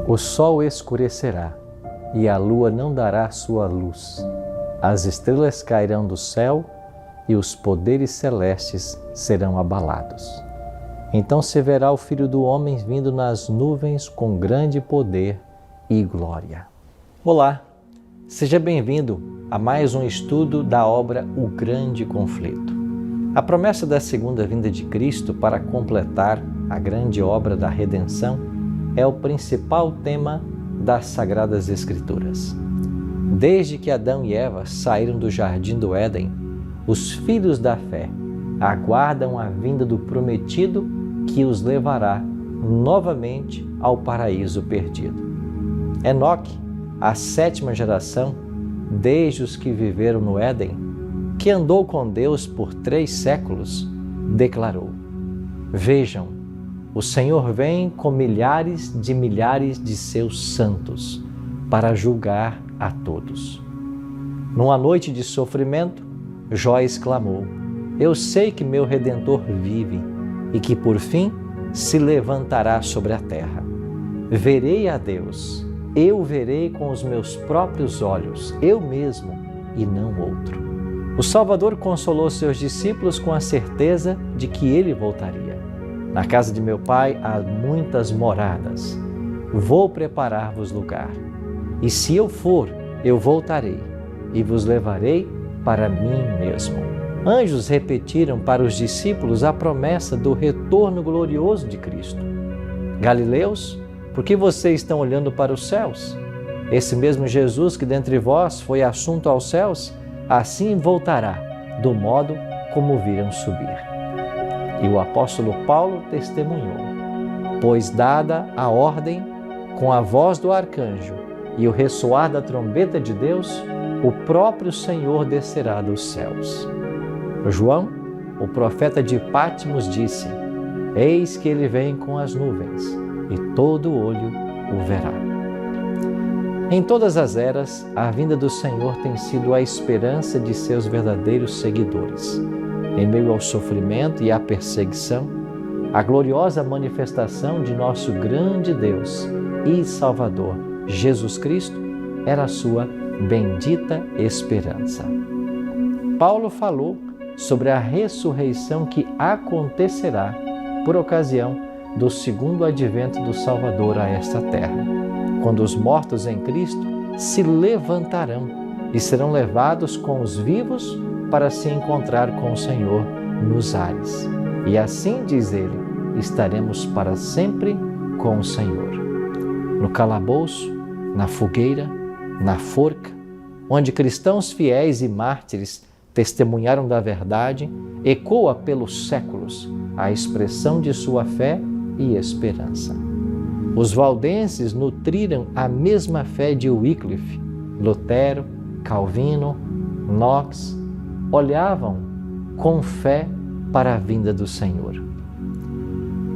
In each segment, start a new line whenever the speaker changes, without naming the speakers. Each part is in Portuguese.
O sol escurecerá e a lua não dará sua luz. As estrelas cairão do céu e os poderes celestes serão abalados. Então se verá o Filho do Homem vindo nas nuvens com grande poder e glória. Olá, seja bem-vindo a mais um estudo da obra O Grande Conflito. A promessa da segunda vinda de Cristo para completar a grande obra da redenção é o principal tema das Sagradas Escrituras. Desde que Adão e Eva saíram do Jardim do Éden, os filhos da fé aguardam a vinda do prometido que os levará novamente ao paraíso perdido. Enoque, a sétima geração, desde os que viveram no Éden, que andou com Deus por 3 séculos, declarou: Vejam, o Senhor vem com milhares de seus santos para julgar a todos. Numa noite de sofrimento, Jó exclamou: Eu sei que meu Redentor vive e que por fim se levantará sobre a terra. Verei a Deus, eu verei com os meus próprios olhos, eu mesmo e não outro. O Salvador consolou seus discípulos com a certeza de que ele voltaria. Na casa de meu Pai há muitas moradas. Vou preparar-vos lugar. E se eu for, eu voltarei e vos levarei para mim mesmo. Anjos repetiram para os discípulos a promessa do retorno glorioso de Cristo. Galileus, por que vocês estão olhando para os céus? Esse mesmo Jesus que dentre vós foi assunto aos céus, assim voltará, do modo como o viram subir. E o apóstolo Paulo testemunhou: Pois dada a ordem, com a voz do arcanjo e o ressoar da trombeta de Deus, o próprio Senhor descerá dos céus. João, o profeta de Patmos, disse: Eis que ele vem com as nuvens, e todo olho o verá. Em todas as eras, a vinda do Senhor tem sido a esperança de seus verdadeiros seguidores. Em meio ao sofrimento e à perseguição, a gloriosa manifestação de nosso grande Deus e Salvador, Jesus Cristo, era a sua bendita esperança. Paulo falou sobre a ressurreição que acontecerá por ocasião do segundo advento do Salvador a esta terra, quando os mortos em Cristo se levantarão e serão levados com os vivos para se encontrar com o Senhor nos ares. E assim, diz ele, estaremos para sempre com o Senhor. No calabouço, na fogueira, na forca, onde cristãos fiéis e mártires testemunharam da verdade, ecoa pelos séculos a expressão de sua fé e esperança. Os valdenses nutriram a mesma fé de Wycliffe, Lutero, Calvino, Knox, olhavam com fé para a vinda do Senhor.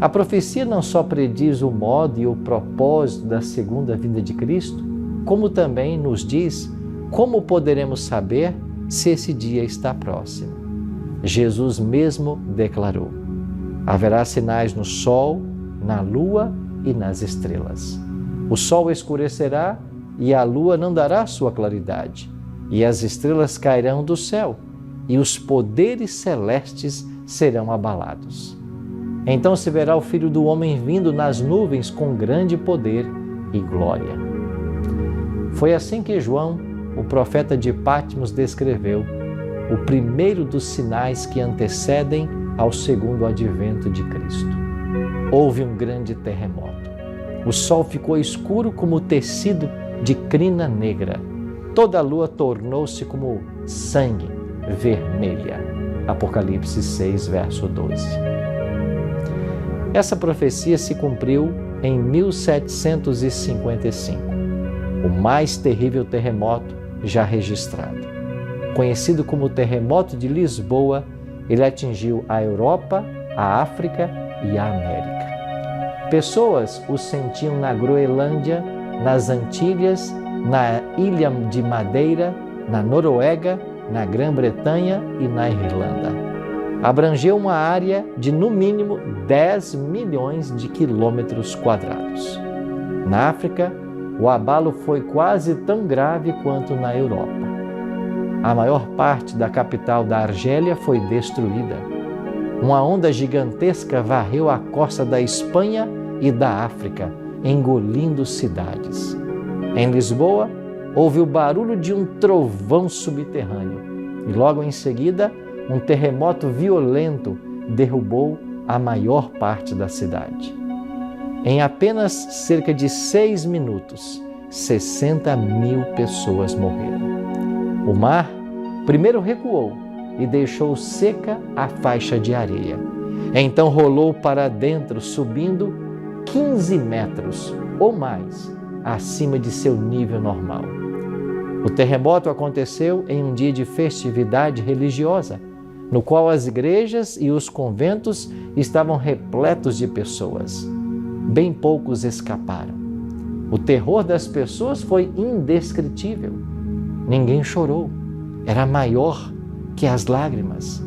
A profecia não só prediz o modo e o propósito da segunda vinda de Cristo, como também nos diz como poderemos saber se esse dia está próximo. Jesus mesmo declarou: Haverá sinais no sol, na lua e nas estrelas. O sol escurecerá e a lua não dará sua claridade, e as estrelas cairão do céu, e os poderes celestes serão abalados. Então se verá o Filho do Homem vindo nas nuvens com grande poder e glória. Foi assim que João, o profeta de Patmos, descreveu o primeiro dos sinais que antecedem ao segundo advento de Cristo. Houve um grande terremoto. O sol ficou escuro como tecido de crina negra. Toda a lua tornou-se como sangue, vermelha. Apocalipse 6, verso 12. Essa profecia se cumpriu em 1755, o mais terrível terremoto já registrado. Conhecido como o Terremoto de Lisboa, ele atingiu a Europa, a África e a América. Pessoas o sentiam na Groenlândia, nas Antilhas, na Ilha de Madeira, na Noruega, na Grã-Bretanha e na Irlanda. Abrangeu uma área de no mínimo 10 milhões de quilômetros quadrados. Na África, o abalo foi quase tão grave quanto na Europa. A maior parte da capital da Argélia foi destruída. Uma onda gigantesca varreu a costa da Espanha e da África, engolindo cidades. Em Lisboa, houve o barulho de um trovão subterrâneo e logo em seguida, um terremoto violento derrubou a maior parte da cidade. Em apenas cerca de 6 minutos, 60.000 pessoas morreram. O mar primeiro recuou e deixou seca a faixa de areia. Então rolou para dentro, subindo 15 metros ou mais acima de seu nível normal. O terremoto aconteceu em um dia de festividade religiosa, no qual as igrejas e os conventos estavam repletos de pessoas. Bem poucos escaparam. O terror das pessoas foi indescritível. Ninguém chorou. Era maior que as lágrimas.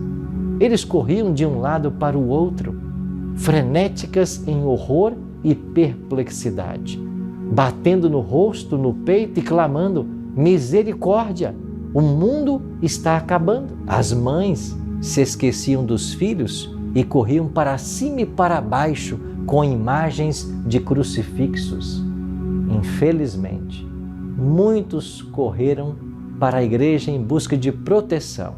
Eles corriam de um lado para o outro, frenéticas em horror e perplexidade, batendo no rosto, no peito e clamando: misericórdia! O mundo está acabando. As mães se esqueciam dos filhos e corriam para cima e para baixo com imagens de crucifixos. Infelizmente, muitos correram para a igreja em busca de proteção.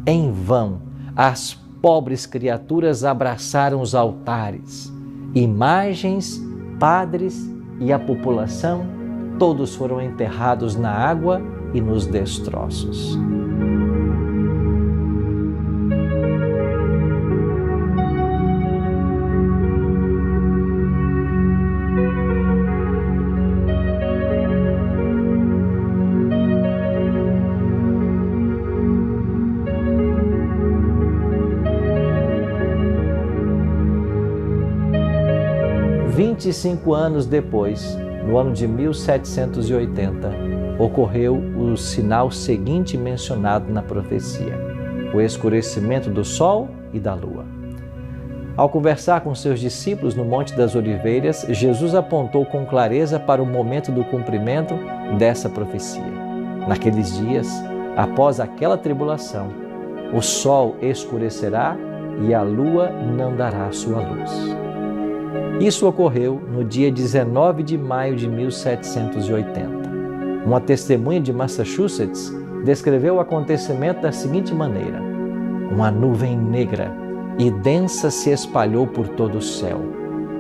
Em vão, as pobres criaturas abraçaram os altares. Imagens, padres e a população, todos foram enterrados na água e nos destroços. E 25 anos depois, no ano de 1780, ocorreu o sinal seguinte mencionado na profecia: o escurecimento do sol e da lua. Ao conversar com seus discípulos no Monte das Oliveiras, Jesus apontou com clareza para o momento do cumprimento dessa profecia. Naqueles dias, após aquela tribulação, o sol escurecerá e a lua não dará sua luz. Isso ocorreu no dia 19 de maio de 1780. Uma testemunha de Massachusetts descreveu o acontecimento da seguinte maneira: uma nuvem negra e densa se espalhou por todo o céu,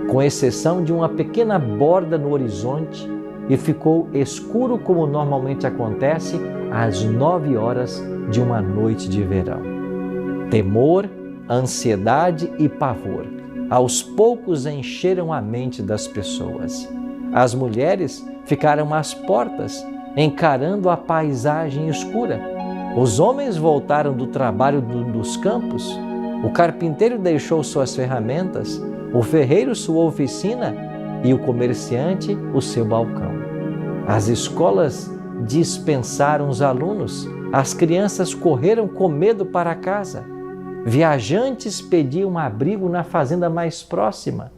com exceção de uma pequena borda no horizonte, e ficou escuro como normalmente acontece às 9 horas de uma noite de verão. Temor, ansiedade e pavor aos poucos encheram a mente das pessoas. As mulheres ficaram às portas, encarando a paisagem escura. Os homens voltaram do trabalho dos campos. O carpinteiro deixou suas ferramentas, o ferreiro sua oficina e o comerciante o seu balcão. As escolas dispensaram os alunos, as crianças correram com medo para casa. Viajantes pediam abrigo na fazenda mais próxima.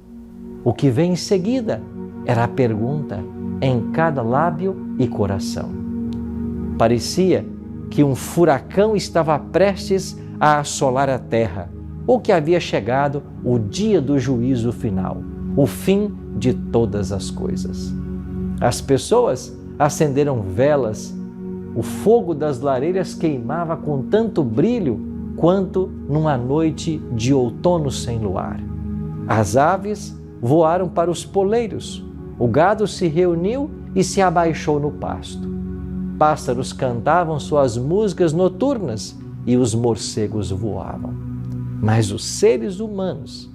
O que vem em seguida era a pergunta em cada lábio e coração. Parecia que um furacão estava prestes a assolar a terra, ou que havia chegado o dia do juízo final, o fim de todas as coisas. As pessoas acenderam velas, o fogo das lareiras queimava com tanto brilho quanto numa noite de outono sem luar. As aves voaram para os poleiros, o gado se reuniu e se abaixou no pasto. Pássaros cantavam suas músicas noturnas e os morcegos voavam. Mas os seres humanos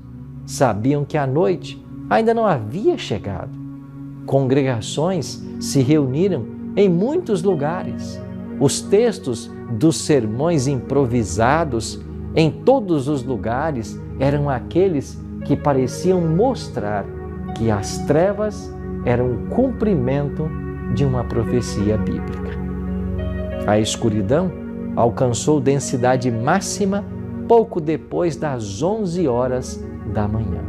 sabiam que a noite ainda não havia chegado. Congregações se reuniram em muitos lugares. Os textos dos sermões improvisados em todos os lugares eram aqueles que pareciam mostrar que as trevas eram o cumprimento de uma profecia bíblica. A escuridão alcançou densidade máxima pouco depois das 11 horas da manhã.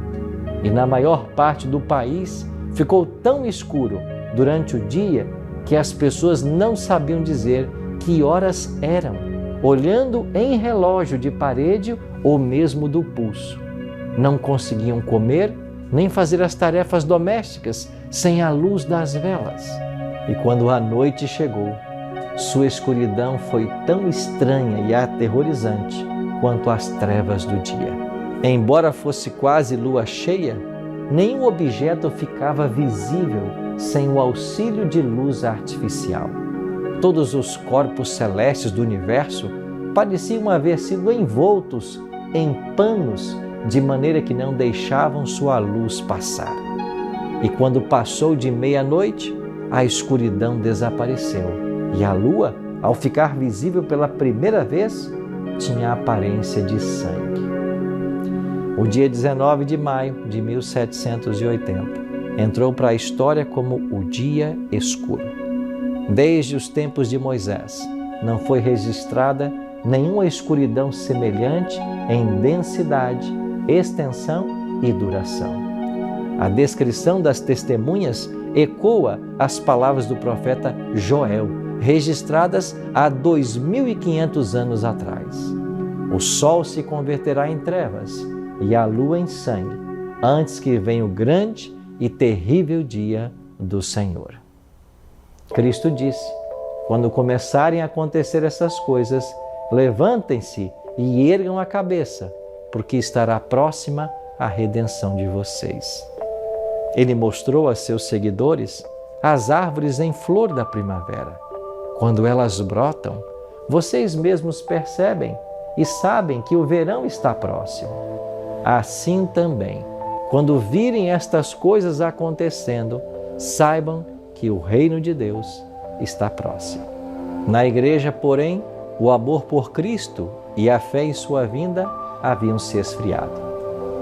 E na maior parte do país, ficou tão escuro durante o dia que as pessoas não sabiam dizer que horas eram, olhando em relógio de parede ou mesmo do pulso. Não conseguiam comer nem fazer as tarefas domésticas sem a luz das velas. E quando a noite chegou, sua escuridão foi tão estranha e aterrorizante quanto as trevas do dia. Embora fosse quase lua cheia, nenhum objeto ficava visível sem o auxílio de luz artificial. Todos os corpos celestes do universo pareciam haver sido envoltos em panos de maneira que não deixavam sua luz passar. E quando passou de meia-noite, a escuridão desapareceu e a lua, ao ficar visível pela primeira vez, tinha a aparência de sangue. O dia 19 de maio de 1780 entrou para a história como o dia escuro. Desde os tempos de Moisés, não foi registrada nenhuma escuridão semelhante em densidade, extensão e duração. A descrição das testemunhas ecoa as palavras do profeta Joel, registradas há 2.500 anos atrás. O sol se converterá em trevas e a lua em sangue, antes que venha o grande e terrível dia do Senhor. Cristo disse: quando começarem a acontecer essas coisas, levantem-se e ergam a cabeça, porque estará próxima a redenção de vocês. Ele mostrou a seus seguidores as árvores em flor da primavera. Quando elas brotam, vocês mesmos percebem e sabem que o verão está próximo. Assim também, quando virem estas coisas acontecendo, saibam que o reino de Deus está próximo. Na igreja, porém, o amor por Cristo e a fé em sua vinda haviam se esfriado.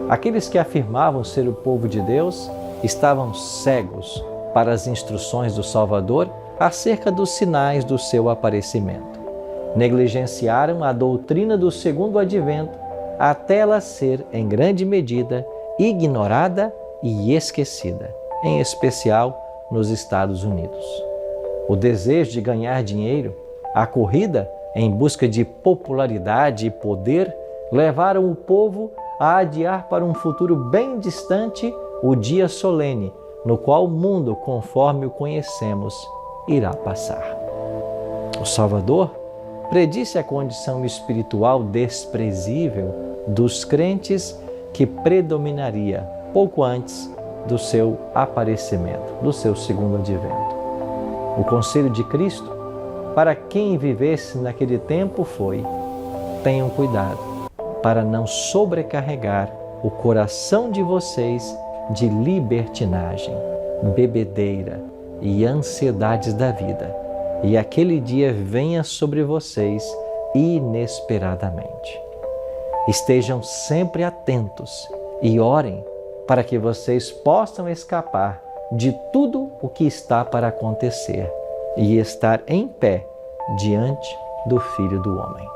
Aqueles que afirmavam ser o povo de Deus estavam cegos para as instruções do Salvador acerca dos sinais do seu aparecimento. Negligenciaram a doutrina do segundo advento até ela ser, em grande medida, ignorada e esquecida, em especial nos Estados Unidos. O desejo de ganhar dinheiro, a corrida em busca de popularidade e poder levaram o povo a adiar para um futuro bem distante o dia solene, no qual o mundo, conforme o conhecemos, irá passar. O Salvador predisse a condição espiritual desprezível dos crentes que predominaria pouco antes do seu aparecimento, do seu segundo advento. O conselho de Cristo para quem vivesse naquele tempo foi: tenham cuidado para não sobrecarregar o coração de vocês de libertinagem, bebedeira e ansiedades da vida, e aquele dia venha sobre vocês inesperadamente. Estejam sempre atentos e orem para que vocês possam escapar de tudo o que está para acontecer e estar em pé diante do Filho do Homem.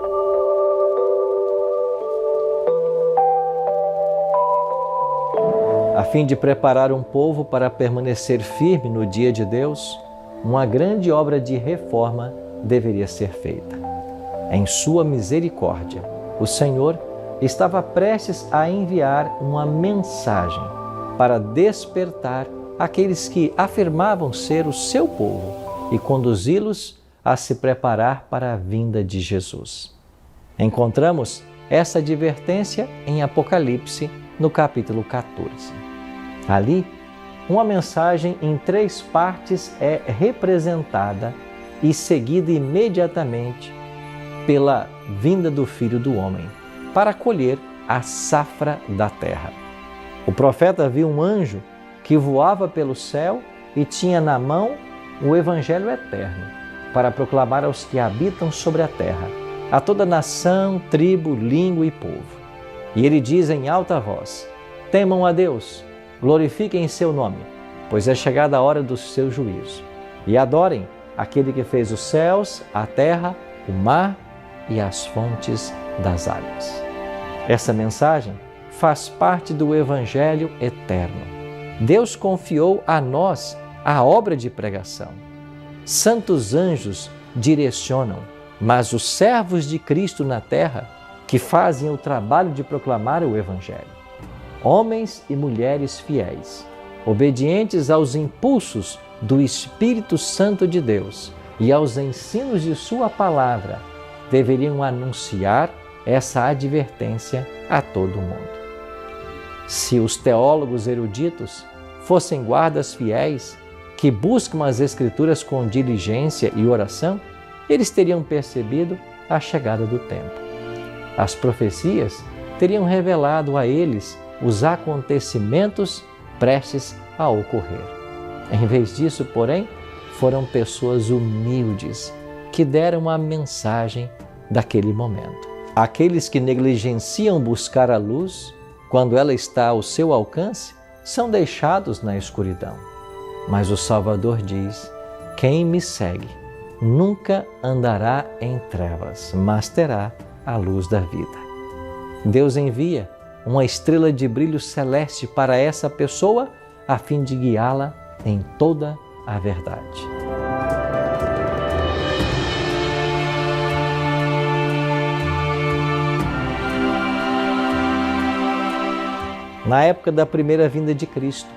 A fim de preparar um povo para permanecer firme no dia de Deus, uma grande obra de reforma deveria ser feita. Em sua misericórdia, o Senhor estava prestes a enviar uma mensagem para despertar aqueles que afirmavam ser o seu povo e conduzi-los a se preparar para a vinda de Jesus. Encontramos essa advertência em Apocalipse, no capítulo 14. Ali, uma mensagem em 3 partes é representada e seguida imediatamente pela vinda do Filho do Homem, para colher a safra da terra. O profeta viu um anjo que voava pelo céu e tinha na mão o Evangelho eterno, para proclamar aos que habitam sobre a terra, a toda nação, tribo, língua e povo. E ele diz em alta voz: temam a Deus, glorifiquem seu nome, pois é chegada a hora do seu juízo. E adorem aquele que fez os céus, a terra, o mar e as fontes das águas. Essa mensagem faz parte do Evangelho eterno. Deus confiou a nós a obra de pregação. Santos anjos direcionam, mas os servos de Cristo na terra, que fazem o trabalho de proclamar o Evangelho, homens e mulheres fiéis, obedientes aos impulsos do Espírito Santo de Deus e aos ensinos de sua palavra, deveriam anunciar essa advertência a todo mundo. Se os teólogos eruditos fossem guardas fiéis que buscam as Escrituras com diligência e oração, eles teriam percebido a chegada do tempo. As profecias teriam revelado a eles os acontecimentos prestes a ocorrer. Em vez disso, porém, foram pessoas humildes que deram a mensagem daquele momento. Aqueles que negligenciam buscar a luz quando ela está ao seu alcance são deixados na escuridão. Mas o Salvador diz: quem me segue nunca andará em trevas, mas terá a luz da vida. Deus envia uma estrela de brilho celeste para essa pessoa a fim de guiá-la em toda a verdade. Na época da primeira vinda de Cristo,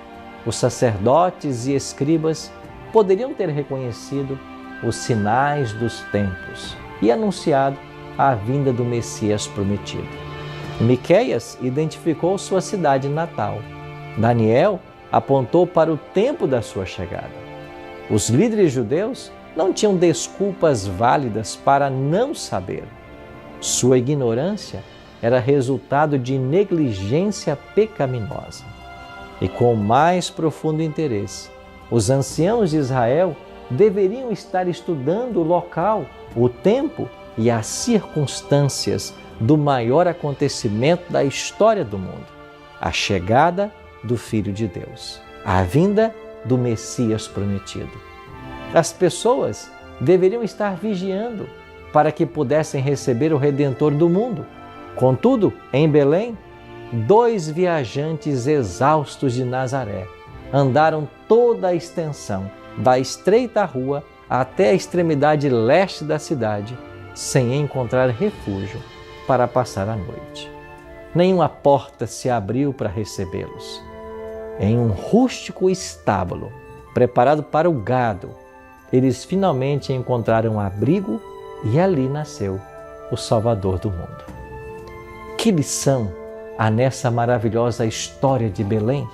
os sacerdotes e escribas poderiam ter reconhecido os sinais dos tempos e anunciado a vinda do Messias prometido. Miqueias identificou sua cidade natal. Daniel apontou para o tempo da sua chegada. Os líderes judeus não tinham desculpas válidas para não saber. Sua ignorância era resultado de negligência pecaminosa. E com mais profundo interesse, os anciãos de Israel deveriam estar estudando o local, o tempo e as circunstâncias do maior acontecimento da história do mundo, a chegada do Filho de Deus, a vinda do Messias prometido. As pessoas deveriam estar vigiando para que pudessem receber o Redentor do mundo. Contudo, em Belém, 2 viajantes exaustos de Nazaré andaram toda a extensão da estreita rua até a extremidade leste da cidade, sem encontrar refúgio para passar a noite. Nenhuma porta se abriu para recebê-los. Em um rústico estábulo, preparado para o gado, eles finalmente encontraram abrigo e ali nasceu o Salvador do mundo. Que lição há nessa maravilhosa história de Belém?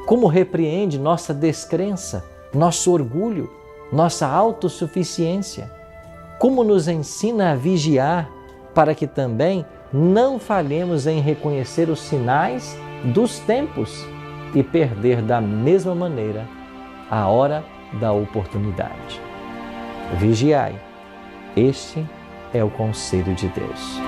Como repreende nossa descrença, nosso orgulho, nossa autossuficiência? Como nos ensina a vigiar para que também não falhemos em reconhecer os sinais dos tempos e perder da mesma maneira a hora da oportunidade. Vigiai, este é o conselho de Deus.